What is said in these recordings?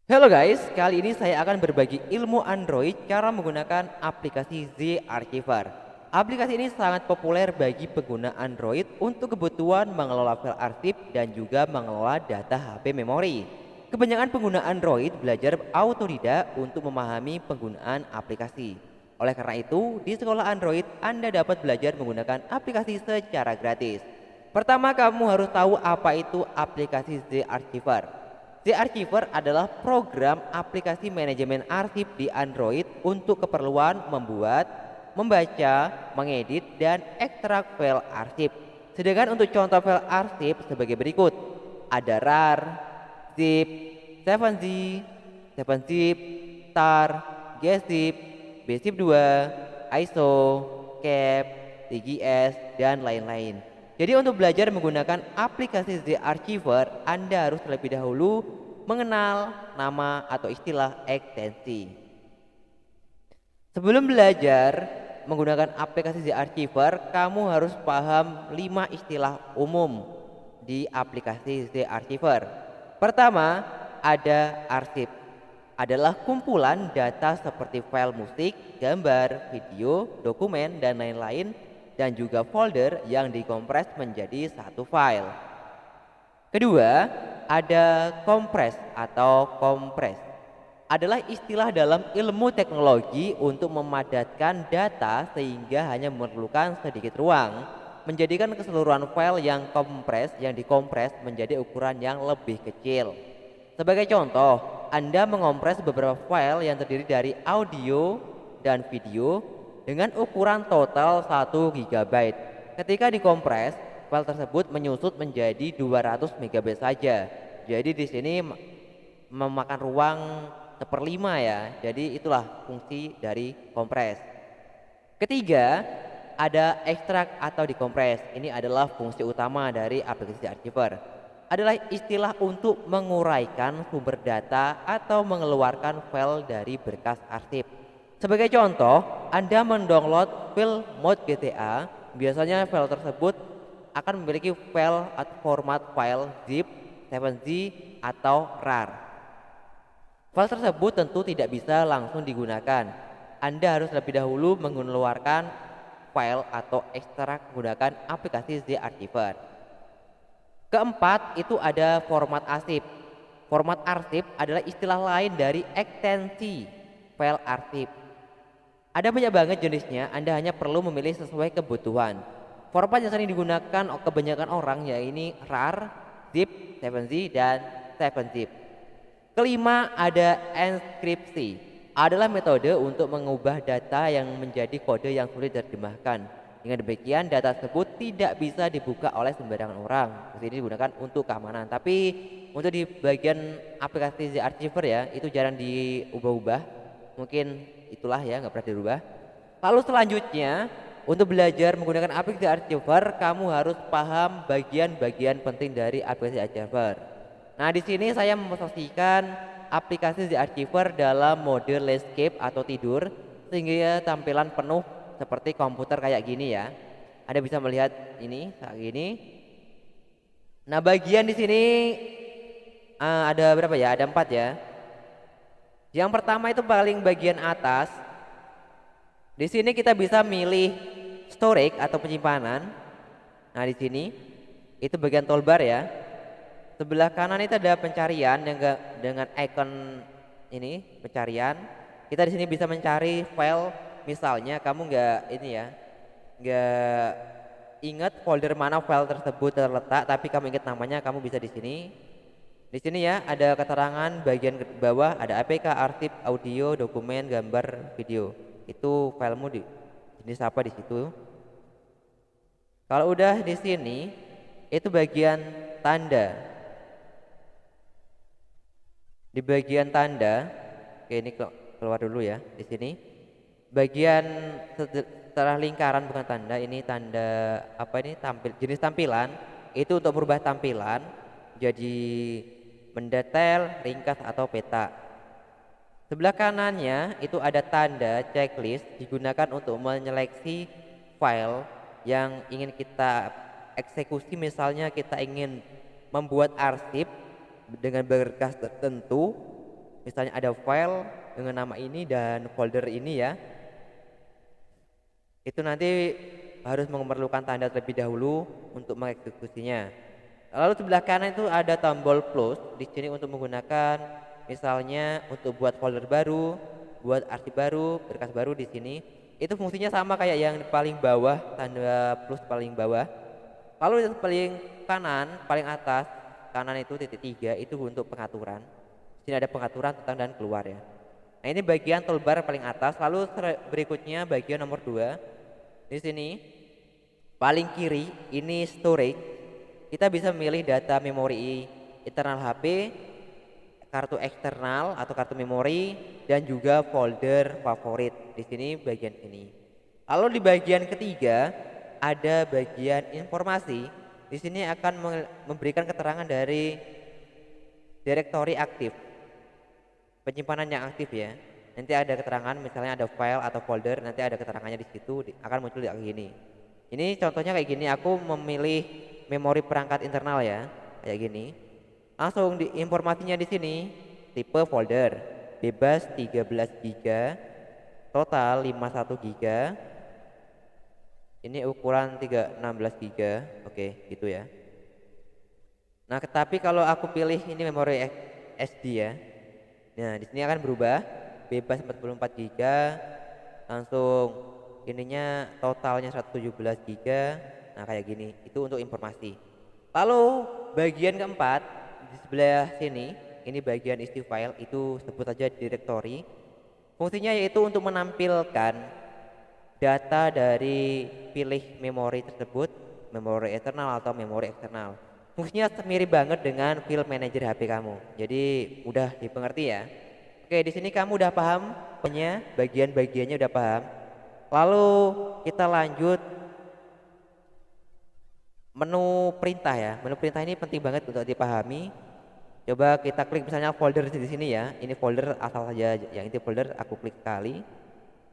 Halo guys, kali ini saya akan berbagi ilmu Android cara menggunakan aplikasi Z Archiver. Aplikasi ini sangat populer bagi pengguna Android untuk kebutuhan mengelola file arsip dan juga mengelola data HP memori. Kebanyakan pengguna Android belajar autodidak untuk memahami penggunaan aplikasi. Oleh karena itu, di sekolah Android Anda dapat belajar menggunakan aplikasi secara gratis. Pertama, kamu harus tahu apa itu aplikasi Z Archiver. The Archiver adalah program aplikasi manajemen arsip di Android untuk keperluan membuat, membaca, mengedit, dan ekstrak file arsip. Sedangkan untuk contoh file arsip sebagai berikut. Ada RAR, zip, 7Z, 7zip, tar, gzip, bzip 2, ISO, cap, tgs, dan lain-lain. Jadi untuk belajar menggunakan aplikasi The Archiver, Anda harus terlebih dahulu mengenal nama atau istilah ekstensi. Sebelum belajar menggunakan aplikasi The Archiver, kamu harus paham 5 istilah umum di aplikasi The Archiver. Pertama, ada arsip. Adalah kumpulan data seperti file musik, gambar, video, dokumen, dan lain-lain, dan juga folder yang dikompres menjadi satu file. Kedua, ada kompres atau kompres. Adalah istilah dalam ilmu teknologi untuk memadatkan data sehingga hanya memerlukan sedikit ruang, menjadikan keseluruhan file yang dikompres menjadi ukuran yang lebih kecil. Sebagai contoh, Anda mengompres beberapa file yang terdiri dari audio dan video dengan ukuran total 1 GB. Ketika dikompres, file tersebut menyusut menjadi 200 MB saja. Jadi di sini memakan ruang 1/5 ya. Jadi itulah fungsi dari kompres. Ketiga, ada ekstrak atau dikompres. Ini adalah fungsi utama dari aplikasi Archiver. Adalah istilah untuk menguraikan sumber data atau mengeluarkan file dari berkas arsip. Sebagai contoh, Anda mendownload file mod GTA, biasanya file tersebut akan memiliki file atau format file zip, 7z, atau RAR. File tersebut tentu tidak bisa langsung digunakan. Anda harus lebih dahulu mengeluarkan file atau ekstrak menggunakan aplikasi Z Archiver. Keempat, itu ada format arsip. Format arsip adalah istilah lain dari ekstensi file arsip. Ada banyak banget jenisnya, Anda hanya perlu memilih sesuai kebutuhan. Format yang sering digunakan kebanyakan orang yaitu RAR, zip, 7z, dan 7zip. Kelima, ada enkripsi. Adalah metode untuk mengubah data yang menjadi kode yang sulit diterjemahkan. Dengan demikian, data tersebut tidak bisa dibuka oleh sembarangan orang. Ini digunakan untuk keamanan. Tapi untuk di bagian aplikasi The Archiver ya, itu jarang diubah-ubah. Mungkin itulah ya, nggak pernah dirubah. Lalu selanjutnya, untuk belajar menggunakan aplikasi Archiver, kamu harus paham bagian-bagian penting dari aplikasi Archiver. Nah, di sini saya memposisikan aplikasi The Archiver dalam mode landscape atau tidur sehingga tampilan penuh seperti komputer kayak gini ya. Anda bisa melihat ini kayak gini. Nah, bagian di sini ada berapa ya? Ada 4 ya. Yang pertama itu paling bagian atas. Di sini kita bisa milih storage atau penyimpanan. Nah, di sini itu bagian toolbar ya. Sebelah kanan itu ada pencarian dengan icon ini pencarian. Kita di sini bisa mencari file, misalnya kamu nggak ingat folder mana file tersebut terletak, tapi kamu ingat namanya, kamu bisa di sini. Di sini ya ada keterangan bagian bawah, ada APK, arsip, audio, dokumen, gambar, video. Itu filemu di jenis apa di situ. Kalau udah di sini, itu bagian tanda. Di bagian tanda, oke ini keluar dulu ya di sini. Bagian setelah lingkaran bukan tanda, ini tanda apa ini jenis tampilan itu untuk merubah tampilan jadi mendetail, ringkas atau peta. Sebelah kanannya itu ada tanda checklist digunakan untuk menyeleksi file yang ingin kita eksekusi, misalnya kita ingin membuat arsip dengan berkas tertentu, misalnya ada file dengan nama ini dan folder ini ya, itu nanti harus memerlukan tanda terlebih dahulu untuk mengeksekusinya. Lalu sebelah kanan itu ada tombol plus di sini untuk menggunakan misalnya untuk buat folder baru, buat arsip baru, berkas baru di sini. Itu fungsinya sama kayak yang paling bawah, tanda plus paling bawah. Lalu yang paling kanan, paling atas, kanan itu titik 3 itu untuk pengaturan. Di sini ada pengaturan tentang dan keluar ya. Nah, ini bagian toolbar paling atas. Lalu berikutnya bagian nomor 2. Di sini paling kiri ini storage. Kita bisa memilih data memori internal HP, kartu eksternal atau kartu memori, dan juga folder favorit. Di sini bagian ini. Lalu di bagian ketiga ada bagian informasi. Di sini akan memberikan keterangan dari direktori aktif, penyimpanan yang aktif ya. Nanti ada keterangan misalnya ada file atau folder, nanti ada keterangannya di situ akan muncul di gini. Ini contohnya kayak gini, aku memilih memori perangkat internal ya, kayak gini. Langsung di informasinya di sini, tipe folder, bebas 13 GB, total 51 GB. Ini ukuran 16 GB, oke gitu ya. Nah, tapi kalau aku pilih ini memori SD ya. Nah, di sini akan berubah, bebas 44 GB, langsung ininya totalnya 117 GB. Nah, kayak gini, itu untuk informasi. Lalu bagian keempat di sebelah sini, ini bagian isi file, itu sebut saja directory. Fungsinya yaitu untuk menampilkan data dari pilih memori tersebut, memori internal atau memori eksternal. Fungsinya mirip banget dengan file manager HP kamu. Jadi udah dipengerti ya. Oke, di sini kamu udah paham punya bagian-bagiannya udah paham. Lalu kita lanjut menu perintah ya. Menu perintah ini penting banget untuk dipahami. Coba kita klik misalnya folder di sini ya. Ini folder asal saja, yang itu folder aku klik sekali.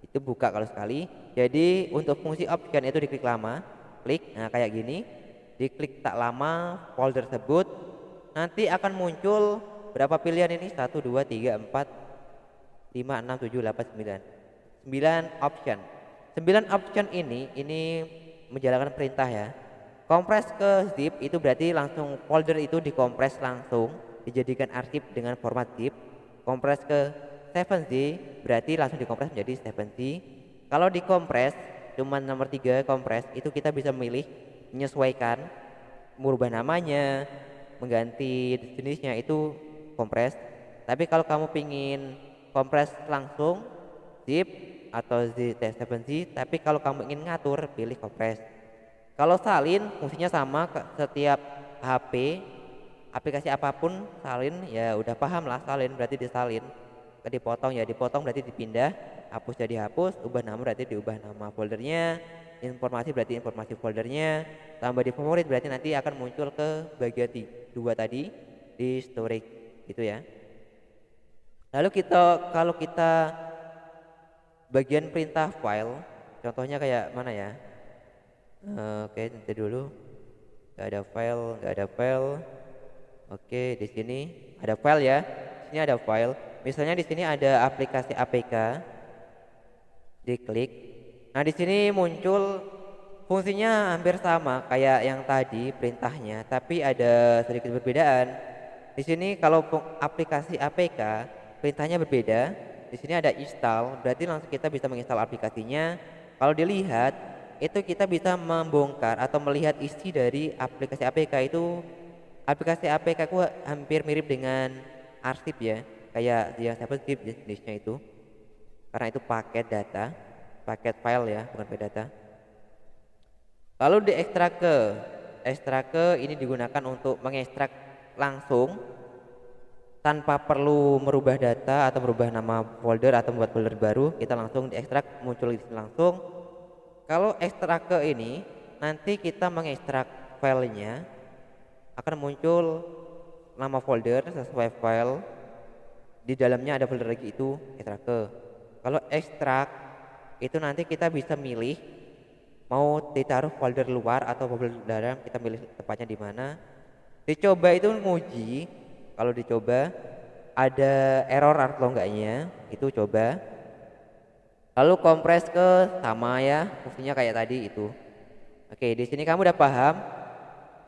Itu buka kalau sekali. Jadi untuk fungsi option itu diklik lama, klik. Nah, kayak gini. Diklik tak lama folder tersebut nanti akan muncul berapa pilihan ini? 1 2 3 4 5 6 7 8 9. 9 option. 9 option ini menjalankan perintah ya. Kompres ke zip itu berarti langsung folder itu dikompres langsung, dijadikan arsip dengan format zip. Kompres ke 7Z berarti langsung dikompres menjadi 7Z. Kalau dikompres cuma nomor 3 kompres, itu kita bisa memilih menyesuaikan, merubah namanya, mengganti jenisnya, itu kompres. Tapi kalau kamu pingin kompres langsung zip atau Z7Z, tapi kalau kamu ingin ngatur pilih kompres. Kalau salin fungsinya sama setiap HP, aplikasi apapun salin ya udah paham lah, salin berarti disalin. Dipotong ya dipotong berarti dipindah, hapus jadi hapus, ubah nama berarti diubah nama foldernya, informasi berarti informasi foldernya, tambah di favorit berarti nanti akan muncul ke bagian 2 tadi di storage gitu ya. Lalu kalau kita bagian perintah file, contohnya kayak mana ya? Oke, nanti dulu. Gak ada file. Oke, di sini ada file ya. Di sini ada file. Misalnya di sini ada aplikasi APK. Diklik. Nah, di sini muncul fungsinya hampir sama kayak yang tadi perintahnya, tapi ada sedikit perbedaan. Di sini kalau aplikasi APK perintahnya berbeda. Di sini ada install, berarti langsung kita bisa menginstal aplikasinya. Kalau dilihat itu kita bisa membongkar atau melihat isi dari aplikasi APK itu. Aplikasi APK ku hampir mirip dengan arsip ya, kayak yang saya zip jenisnya itu, karena itu paket file ya, bukan paket data. Lalu ekstrak ke ini digunakan untuk mengekstrak langsung tanpa perlu merubah data atau merubah nama folder atau membuat folder baru. Kita langsung diekstrak, muncul di sini langsung. Kalau ekstrak ke ini nanti kita mengekstrak filenya, akan muncul nama folder sesuai file, di dalamnya ada folder lagi, itu ekstrak ke. Kalau ekstrak itu nanti kita bisa milih mau ditaruh folder luar atau folder dalam, kita milih tempatnya di mana. Dicoba itu nguji, kalau dicoba ada error atau enggaknya, itu coba. Lalu kompres ke sama ya, fungsinya kayak tadi itu. Oke, di sini kamu udah paham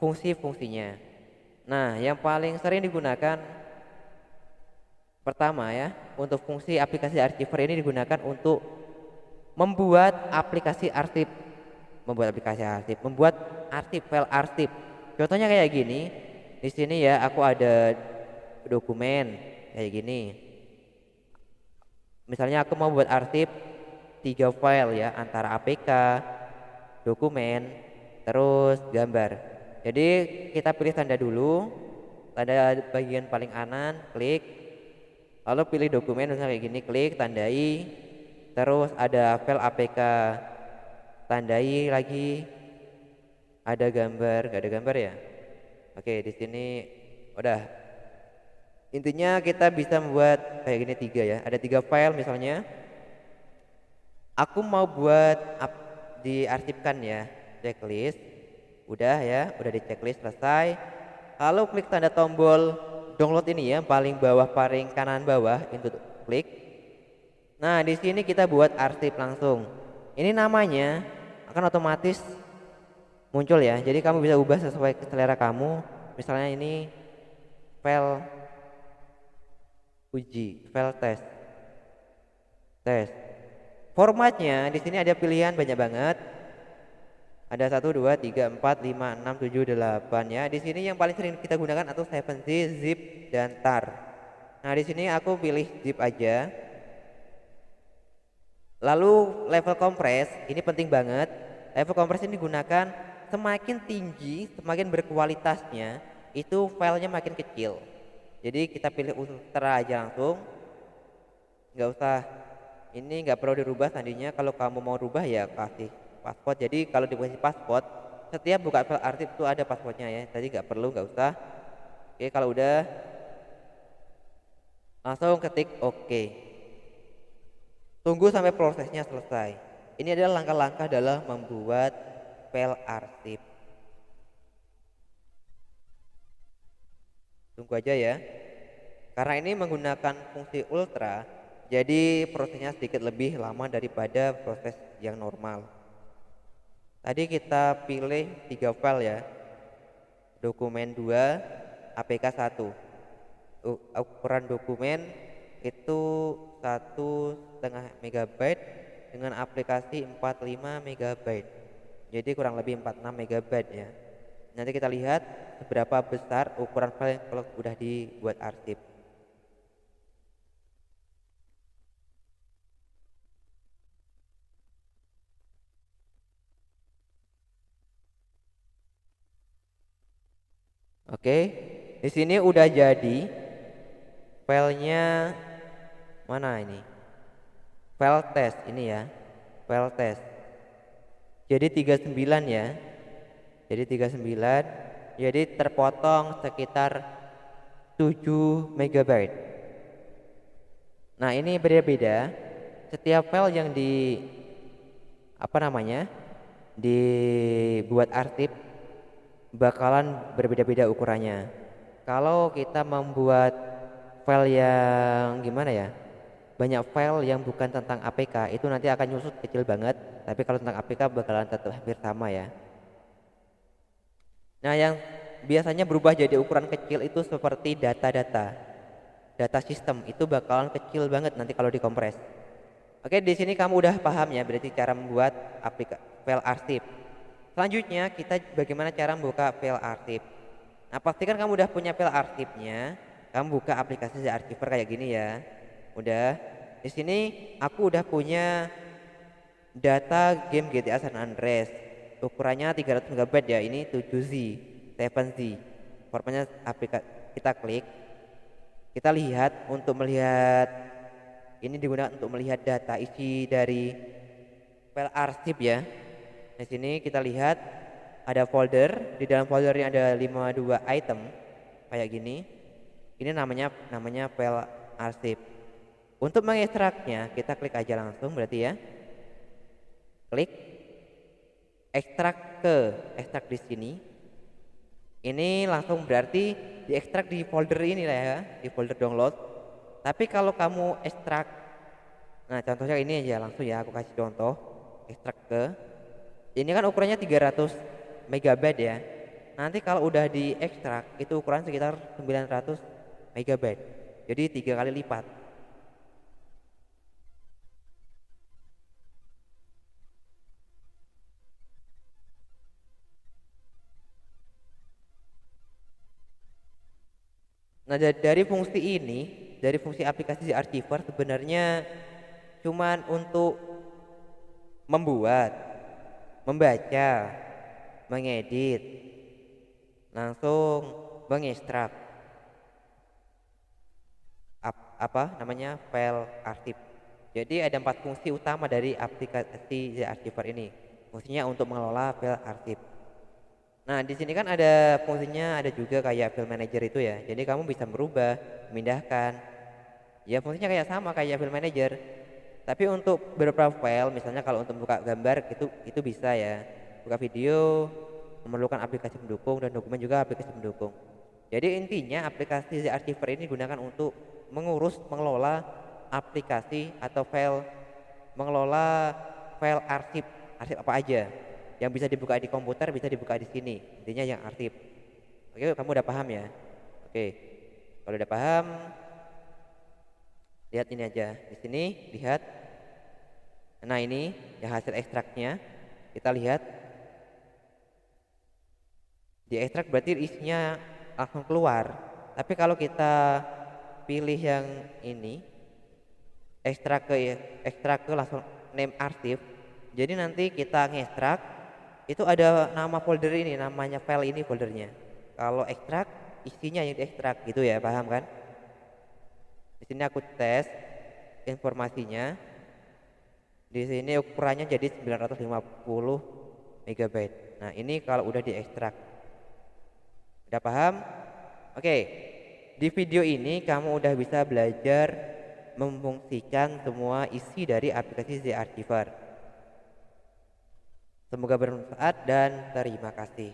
fungsi-fungsinya. Nah, yang paling sering digunakan pertama ya, untuk fungsi aplikasi archiver ini digunakan untuk membuat aplikasi arsip, membuat arsip, file arsip. Contohnya kayak gini. Di sini ya, aku ada dokumen kayak gini. Misalnya aku mau buat arsip 3 file ya, antara APK, dokumen, terus gambar. Jadi kita pilih tanda dulu, tanda bagian paling kanan, klik, lalu pilih dokumen misalnya kayak gini, klik, tandai, terus ada file APK, tandai lagi, ada gambar, gak ada gambar ya? Oke, di sini udah. Intinya kita bisa membuat kayak gini 3 ya, ada 3 file misalnya. Aku mau buat diarsipkan ya, checklist. Udah ya, udah di checklist selesai. Lalu klik tanda tombol download ini ya, paling bawah, paling kanan bawah itu klik. Nah, di sini kita buat arsip langsung. Ini namanya akan otomatis muncul ya. Jadi kamu bisa ubah sesuai selera kamu. Misalnya ini file uji, file tes. Formatnya di sini ada pilihan banyak banget. Ada 1, 2, 3, 4, 5, 6, 7, 8 ya. Di sini yang paling sering kita gunakan atau 7Z, zip, dan tar. Nah, di sini aku pilih zip aja. Lalu level kompres ini penting banget. Level kompres ini digunakan semakin tinggi, semakin berkualitasnya, itu filenya makin kecil. Jadi kita pilih ultra aja langsung. Nggak usah, ini nggak perlu dirubah sandinya. Kalau kamu mau rubah ya kasih password. Jadi kalau dikasih password, setiap buka file arsip itu ada passwordnya ya. Tadi nggak perlu, nggak usah. Oke, kalau udah langsung ketik oke. Tunggu sampai prosesnya selesai. Ini adalah langkah-langkah dalam membuat file arsip. Tunggu aja ya. Karena ini menggunakan fungsi ultra, jadi prosesnya sedikit lebih lama daripada proses yang normal. Tadi kita pilih 3 file ya. Dokumen 2, APK 1. Ukuran dokumen itu 1,5 MB dengan aplikasi 45 MB. Jadi kurang lebih 46 MB ya. Nanti kita lihat seberapa besar ukuran file kalau sudah dibuat arsip. Oke, di sini udah jadi filenya. Mana ini? File test ini ya, file test. Jadi 39 ya. Jadi 39. Jadi terpotong sekitar 7 MB. Nah, ini beda-beda. Setiap file yang dibuat arsip bakalan berbeda-beda ukurannya. Kalau kita membuat file yang gimana ya, banyak file yang bukan tentang APK, itu nanti akan nyusut kecil banget. Tapi kalau tentang APK bakalan tetap hampir sama ya. Nah, yang biasanya berubah jadi ukuran kecil itu seperti data sistem, itu bakalan kecil banget nanti kalau dikompres. Oke, di sini kamu udah paham ya, berarti cara membuat file arsip. Selanjutnya kita bagaimana cara membuka file arsip. Nah, pastikan kamu udah punya file arsipnya. Kamu buka aplikasi Archiver kayak gini ya. Udah. Di sini aku udah punya data game GTA San Andreas. Ukurannya 300 MB ya. Ini 7Z, 7Z. Formatnya aplikasi, kita klik. Kita lihat, untuk melihat ini digunakan untuk melihat data isi dari file arsip ya. Di sini kita lihat ada folder, di dalam folder ini ada 52 item kayak gini. Ini namanya file arsip. Untuk mengekstraknya kita klik aja langsung berarti ya. Klik ekstrak di sini. Ini langsung berarti diekstrak di folder ini lah ya, di folder download. Tapi kalau kamu ekstrak, nah contohnya ini aja langsung ya, aku kasih contoh ekstrak ke ini kan ukurannya 300 megabyte ya. Nanti kalau udah diekstrak itu ukuran sekitar 900 megabyte. Jadi 3 kali lipat. Nah, dari fungsi ini, dari fungsi aplikasi The Archiver sebenarnya cuman untuk membuat, membaca, mengedit, langsung mengekstrak apa namanya file arsip. Jadi ada 4 fungsi utama dari aplikasi The Archiver ini. Fungsinya untuk mengelola file arsip. Nah, di sini kan ada fungsinya, ada juga kayak file manager itu ya. Jadi kamu bisa merubah, memindahkan. Ya fungsinya kayak sama kayak file manager. Tapi untuk beberapa file, misalnya kalau untuk buka gambar itu bisa ya. Buka video memerlukan aplikasi pendukung dan dokumen juga aplikasi pendukung. Jadi intinya aplikasi The Archiver ini digunakan untuk mengurus, mengelola aplikasi atau file, mengelola file arsip, arsip apa aja yang bisa dibuka di komputer bisa dibuka di sini. Intinya yang arsip. Oke, kamu udah paham ya? Oke. Kalau udah paham, lihat ini aja. Di sini lihat. Nah, ini yang hasil ekstraknya. Kita lihat. Di ekstrak berarti isinya langsung keluar. Tapi kalau kita pilih yang ini, ekstrak ke langsung name arsip. Jadi nanti kita ngekstrak itu ada nama folder ini, namanya file ini foldernya. Kalau ekstrak isinya yang diekstrak gitu ya, paham kan? Di sini aku tes informasinya. Di sini ukurannya jadi 950 megabyte. Nah, ini kalau udah diekstrak. Udah paham? Oke. Di video ini kamu udah bisa belajar memfungsikan semua isi dari aplikasi The Archiver. Semoga bermanfaat dan terima kasih.